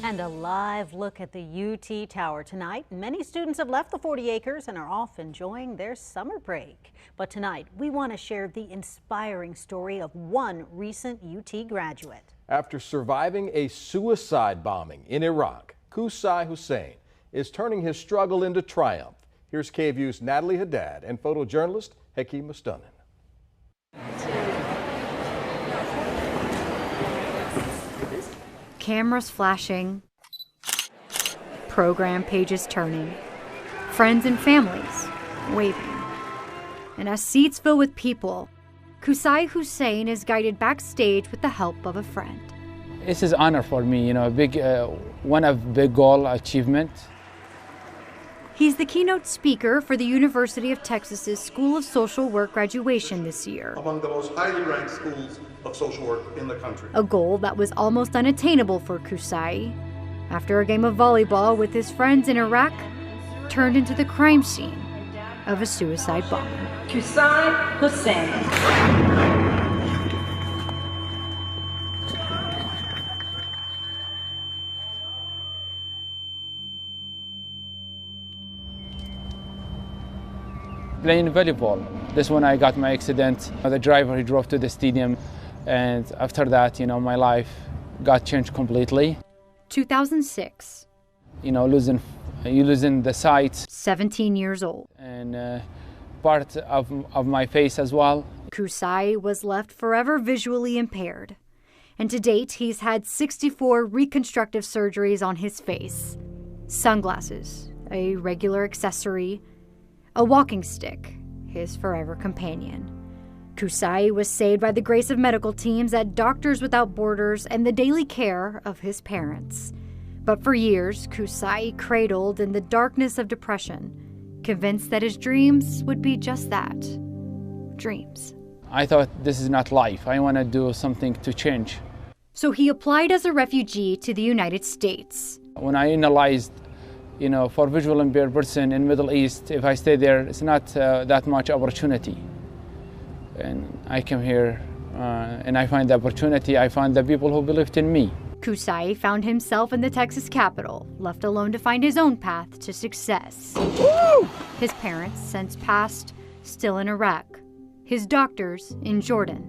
And a live look at the UT Tower tonight. Many students have left the 40 acres and are off enjoying their summer break. But tonight, we want to share the inspiring story of one recent UT graduate. After surviving a suicide bombing in Iraq, Qusay Hussein is turning his struggle into triumph. Here's KVU's Natalie Haddad and photojournalist Heki Mustonen. Cameras flashing, program pages turning, friends and families waving. And as seats fill with people, Qusay Hussein is guided backstage with the help of a friend. This is honor for me, one of big goal achievement. He's the keynote speaker for the University of Texas's School of Social Work graduation this year. Among the most highly ranked schools of social work in the country. A goal that was almost unattainable for Qusay after a game of volleyball with his friends in Iraq turned into the crime scene of a suicide bombing. Qusay Hussein. Playing volleyball. This one I got my accident. The driver, he drove to the stadium, and after that, my life got changed completely. 2006. Losing the sight. 17 years old. And part of my face as well. Qusay was left forever visually impaired. And to date, he's had 64 reconstructive surgeries on his face. Sunglasses, a regular accessory, a walking stick, his forever companion. Qusay was saved by the grace of medical teams at Doctors Without Borders and the daily care of his parents. But for years, Qusay cradled in the darkness of depression, convinced that his dreams would be just that, dreams. I thought this is not life. I want to do something to change. So he applied as a refugee to the United States. When I analyzed for visual impaired person in Middle East, if I stay there, it's not that much opportunity. And I came here and I find the opportunity, I find the people who believed in me. Qusay found himself in the Texas Capitol, left alone to find his own path to success. Woo! His parents, since passed, still in Iraq. His doctors in Jordan.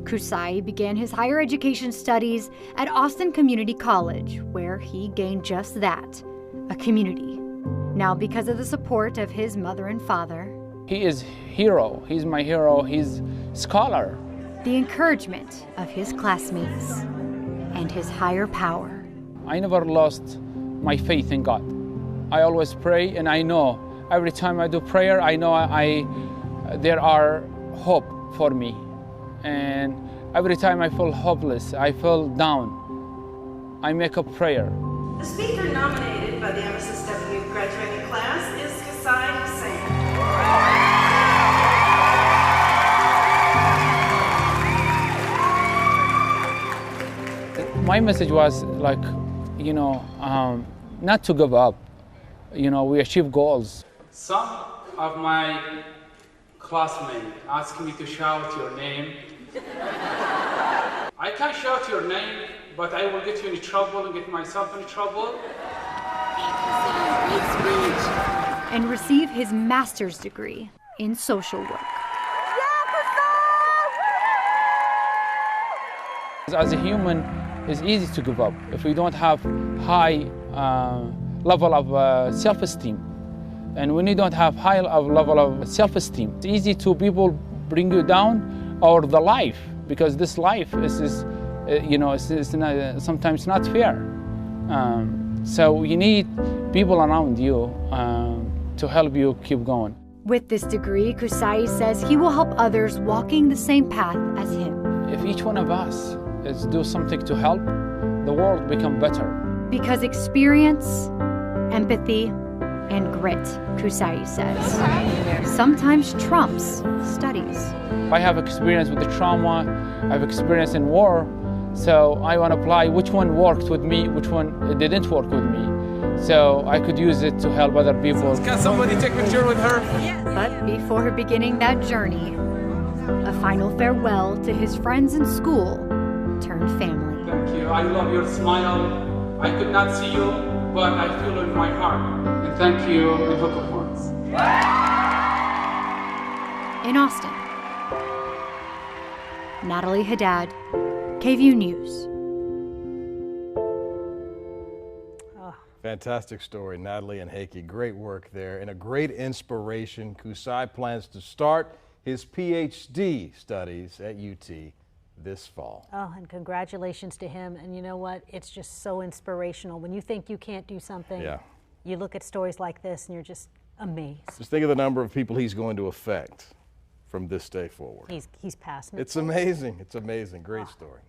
Qusay began his higher education studies at Austin Community College, where he gained just that. A community. Now, because of the support of his mother and father. He is hero. He's my hero. He's scholar. The encouragement of his classmates and his higher power. I never lost my faith in God. I always pray, and I know every time I do prayer, I know there are hope for me. And every time I feel hopeless, I feel down, I make a prayer. The speaker nominated by the MSSW graduating class is Qusay Hussein. My message was not to give up. We achieve goals. Some of my classmates asked me to shout your name. I can't shout your name, but I will get you in trouble and get myself in trouble. And receive his master's degree in social work. As a human, it's easy to give up if we don't have high level of self-esteem. And when you don't have high level of self-esteem, it's easy to people bring you down, or the life, because this life is sometimes not fair. So you need people around you to help you keep going. With this degree, Qusay says he will help others walking the same path as him. If each one of us is do something to help, the world become better. Because experience, empathy, and grit, Qusay says, sometimes trumps studies. I have experience with the trauma, I have experience in war, so I want to apply which one worked with me, which one didn't work with me. So I could use it to help other people. Can somebody take a picture with her? Yes. But before beginning that journey, a final farewell to his friends in school turned family. Thank you. I love your smile. I could not see you, but I feel in my heart. And thank you in hook of horns. In Austin, Natalie Haddad, KVUE News. Fantastic story, Natalie and Heike. Great work there and a great inspiration. Kusai plans to start his PhD studies at UT this fall. Oh, and congratulations to him. And you know what? It's just so inspirational. When you think you can't do something, you look at stories like this and you're just amazed. Just think of the number of people he's going to affect from this day forward. He's passing it. It's amazing. It's amazing. Great story.